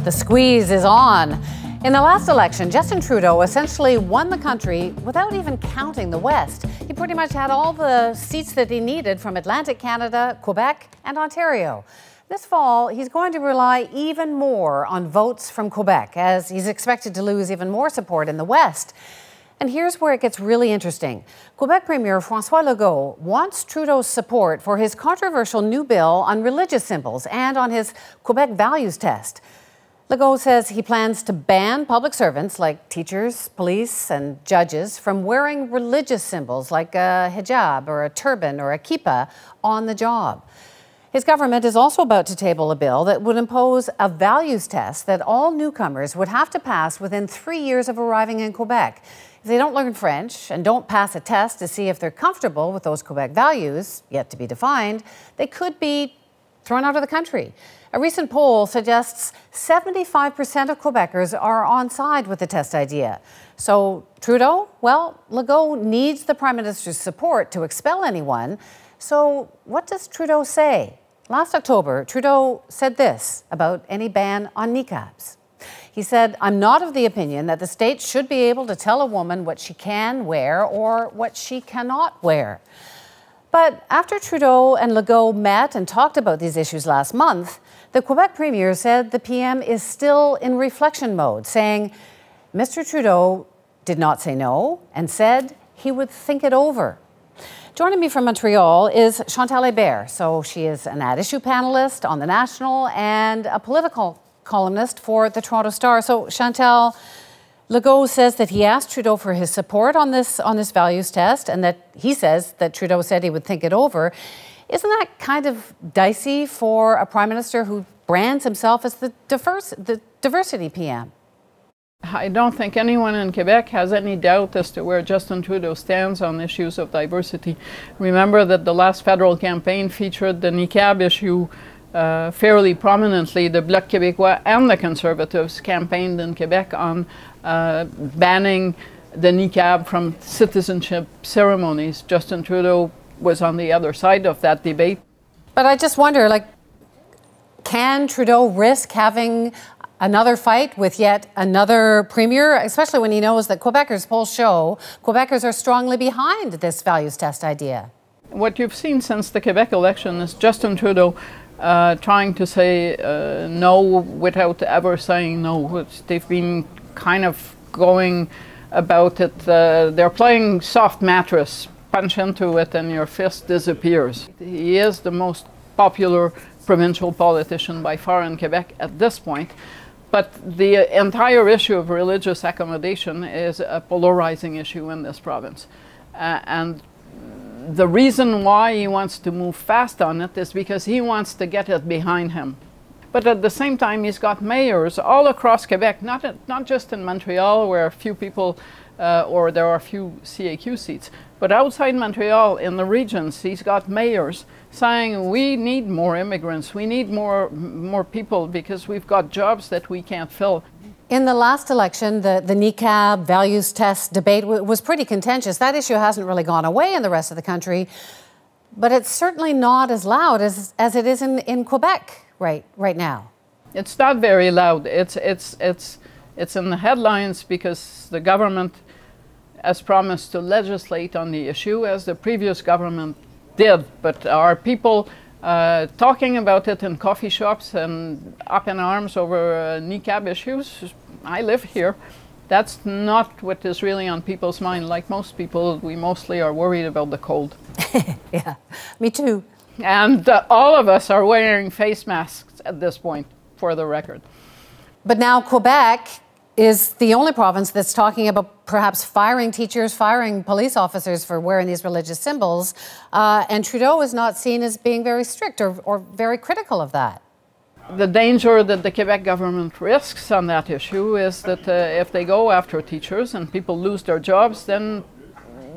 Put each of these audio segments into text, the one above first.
The squeeze is on. In the last election, Justin Trudeau essentially won the country without even counting the West. He pretty much had all the seats that he needed from Atlantic Canada, Quebec, and Ontario. This fall, he's going to rely even more on votes from Quebec, as he's expected to lose even more support in the West. And here's where it gets really interesting. Quebec Premier François Legault wants Trudeau's support for his controversial new bill on religious symbols and on his Quebec values test. Legault says he plans to ban public servants like teachers, police, and judges from wearing religious symbols like a hijab or a turban or a kippah on the job. His government is also about to table a bill that would impose a values test that all newcomers would have to pass within 3 years of arriving in Quebec. If they don't learn French and don't pass a test to see if they're comfortable with those Quebec values, yet to be defined, they could be thrown out of the country. A recent poll suggests 75% of Quebecers are on side with the test idea. So Trudeau, well, Legault needs the Prime Minister's support to expel anyone. So what does Trudeau say? Last October, Trudeau said this about any ban on niqabs. He said, "I'm not of the opinion that the state should be able to tell a woman what she can wear or what she cannot wear." But after Trudeau and Legault met and talked about these issues last month, the Quebec Premier said the PM is still in reflection mode, saying Mr. Trudeau did not say no and said he would think it over. Joining me from Montreal is Chantal Hébert. So she is an at-issue panelist on The National and a political columnist for the Toronto Star. So Chantal, Legault says that he asked Trudeau for his support on this values test, and that he says that Trudeau said he would think it over. Isn't that kind of dicey for a Prime Minister who brands himself as the diversity PM? I don't think anyone in Quebec has any doubt as to where Justin Trudeau stands on issues of diversity. Remember that the last federal campaign featured the niqab issue fairly prominently. The Bloc Québécois and the Conservatives campaigned in Quebec on banning the niqab from citizenship ceremonies. Justin Trudeau was on the other side of that debate. But I just wonder, can Trudeau risk having another fight with yet another premier, especially when he knows that Quebecers polls show Quebecers are strongly behind this values test idea? What you've seen since the Quebec election is Justin Trudeau trying to say no without ever saying no. They've been kind of going about it. They're playing soft mattress. Punch into it and your fist disappears. He is the most popular provincial politician by far in Quebec at this point. But the entire issue of religious accommodation is a polarizing issue in this province. And the reason why he wants to move fast on it is because he wants to get it behind him. But at the same time, he's got mayors all across Quebec, not just in Montreal, where a few people, or there are a few CAQ seats, but outside Montreal, in the regions, he's got mayors saying we need more immigrants, we need more people because we've got jobs that we can't fill. In the last election, the niqab values test debate was pretty contentious. That issue hasn't really gone away in the rest of the country, but it's certainly not as loud as it is in Quebec right now. It's not very loud. It's in the headlines because the government has promised to legislate on the issue, as the previous government did. But are people talking about it in coffee shops and up in arms over niqab issues? I live here. That's not what is really on people's mind. Like most people, we mostly are worried about the cold. Yeah, me too. And all of us are wearing face masks at this point, for the record. But now Quebec is the only province that's talking about perhaps firing teachers, firing police officers for wearing these religious symbols. And Trudeau is not seen as being very strict or very critical of that. The danger that the Quebec government risks on that issue is that if they go after teachers and people lose their jobs, then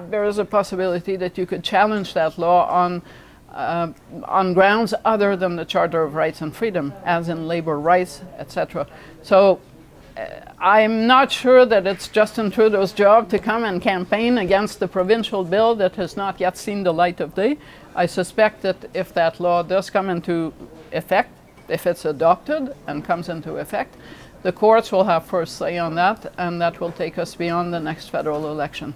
there is a possibility that you could challenge that law on grounds other than the Charter of Rights and Freedom, as in labor rights, etc. So I'm not sure that it's Justin Trudeau's job to come and campaign against the provincial bill that has not yet seen the light of day. I suspect that if that law does come into effect, If it's adopted and comes into effect, the courts will have first say on that, and that will take us beyond the next federal election.